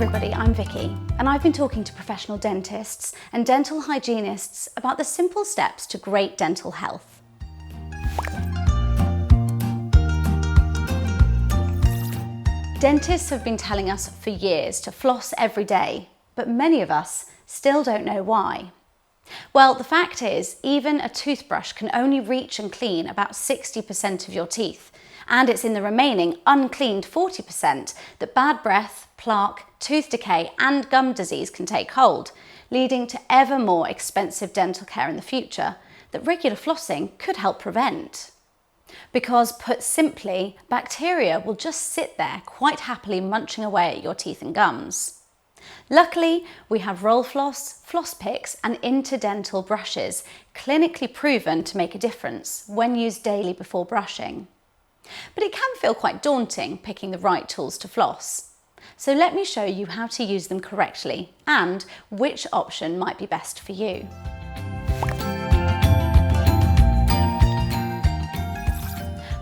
everybody, I'm Vicky, and I've been talking to professional dentists and dental hygienists about the simple steps to great dental health. Dentists have been telling us for years to floss every day, but many of us still don't know why. Well, the fact is, even a toothbrush can only reach and clean about 60% of your teeth, and it's in the remaining uncleaned 40% that bad breath, plaque, tooth decay and gum disease can take hold, leading to ever more expensive dental care in the future that regular flossing could help prevent. Because, put simply, bacteria will just sit there quite happily munching away at your teeth and gums. Luckily, we have roll floss, floss picks and interdental brushes clinically proven to make a difference when used daily before brushing. But it can feel quite daunting picking the right tools to floss. So let me show you how to use them correctly and which option might be best for you.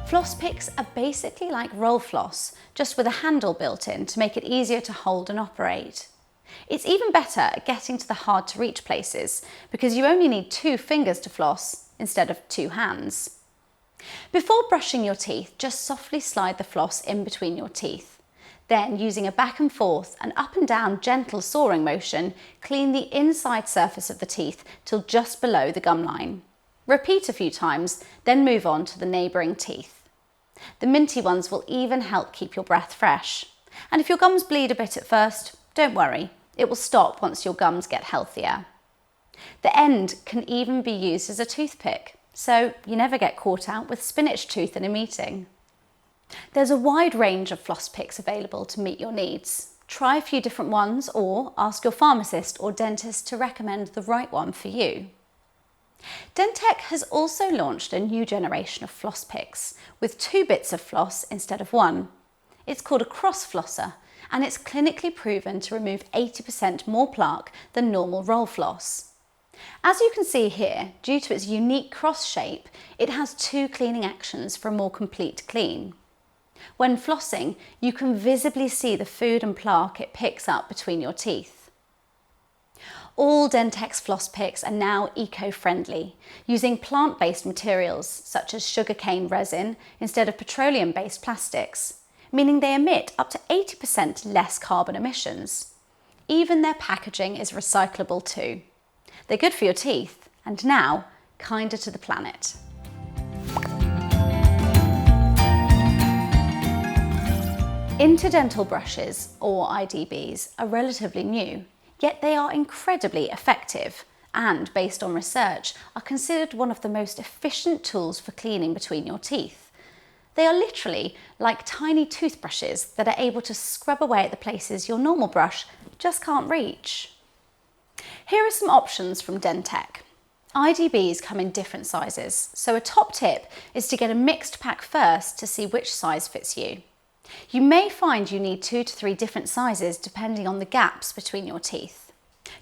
Floss picks are basically like roll floss, just with a handle built in to make it easier to hold and operate. It's even better at getting to the hard to reach places because you only need 2 fingers to floss instead of 2 hands. Before brushing your teeth, just softly slide the floss in between your teeth. Then, using a back and forth and up and down gentle sawing motion, clean the inside surface of the teeth till just below the gum line. Repeat a few times, then move on to the neighbouring teeth. The minty ones will even help keep your breath fresh. And if your gums bleed a bit at first, don't worry, it will stop once your gums get healthier. The end can even be used as a toothpick, so you never get caught out with spinach tooth in a meeting. There's a wide range of floss picks available to meet your needs. Try a few different ones or ask your pharmacist or dentist to recommend the right one for you. Dentek has also launched a new generation of floss picks with 2 bits of floss instead of 1. It's called a cross flosser and it's clinically proven to remove 80% more plaque than normal roll floss. As you can see here, due to its unique cross shape, it has 2 cleaning actions for a more complete clean. When flossing, you can visibly see the food and plaque it picks up between your teeth. All Dentek's floss picks are now eco-friendly, using plant-based materials such as sugarcane resin instead of petroleum-based plastics, meaning they emit up to 80% less carbon emissions. Even their packaging is recyclable too. They're good for your teeth, and now, kinder to the planet. Interdental brushes, or IDBs, are relatively new, yet they are incredibly effective and, based on research, are considered one of the most efficient tools for cleaning between your teeth. They are literally like tiny toothbrushes that are able to scrub away at the places your normal brush just can't reach. Here are some options from Dentek. IDBs come in different sizes, so a top tip is to get a mixed pack first to see which size fits you. You may find you need 2 to 3 different sizes depending on the gaps between your teeth.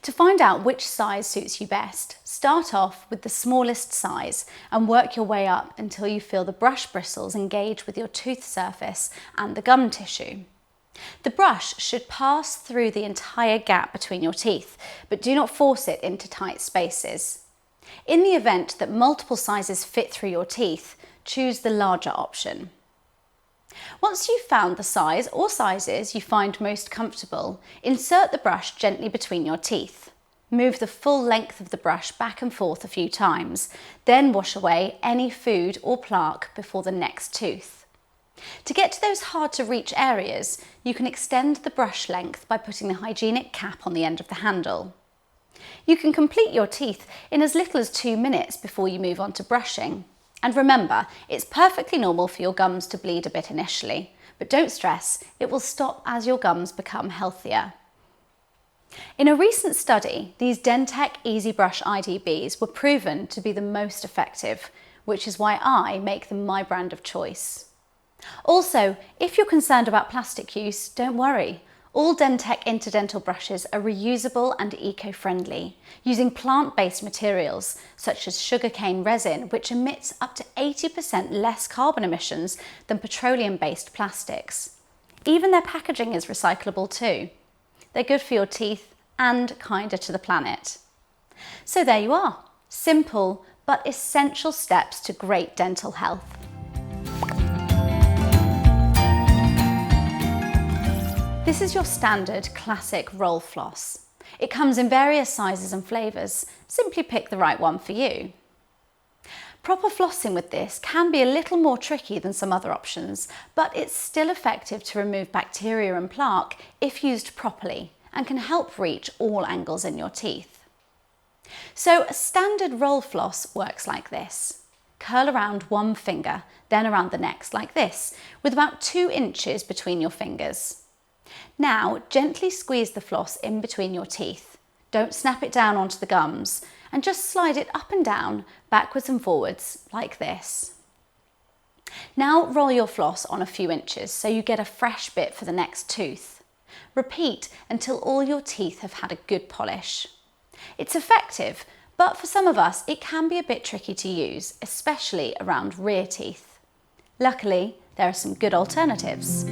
To find out which size suits you best, start off with the smallest size and work your way up until you feel the brush bristles engage with your tooth surface and the gum tissue. The brush should pass through the entire gap between your teeth, but do not force it into tight spaces. In the event that multiple sizes fit through your teeth, choose the larger option. Once you've found the size or sizes you find most comfortable, insert the brush gently between your teeth. Move the full length of the brush back and forth a few times, then wash away any food or plaque before the next tooth. To get to those hard to reach areas, you can extend the brush length by putting the hygienic cap on the end of the handle. You can complete your teeth in as little as 2 minutes before you move on to brushing. And remember, it's perfectly normal for your gums to bleed a bit initially, but don't stress, it will stop as your gums become healthier. In a recent study, these Dentek Easy Brush IDBs were proven to be the most effective, which is why I make them my brand of choice. Also, if you're concerned about plastic use, don't worry. All Dentek interdental brushes are reusable and eco-friendly, using plant-based materials such as sugarcane resin, which emits up to 80% less carbon emissions than petroleum-based plastics. Even their packaging is recyclable too. they're good for your teeth and kinder to the planet. So there you are, simple but essential steps to great dental health. This is your standard classic roll floss. It comes in various sizes and flavours. Simply pick the right one for you. Proper flossing with this can be a little more tricky than some other options, but it's still effective to remove bacteria and plaque if used properly and can help reach all angles in your teeth. So a standard roll floss works like this. Curl around one finger, then around the next like this, with about 2 inches between your fingers. Now gently squeeze the floss in between your teeth. Don't snap it down onto the gums, and just slide it up and down, backwards and forwards, like this. Now roll your floss on a few inches so you get a fresh bit for the next tooth. Repeat until all your teeth have had a good polish. It's effective, but for some of us it can be a bit tricky to use, especially around rear teeth. Luckily, there are some good alternatives.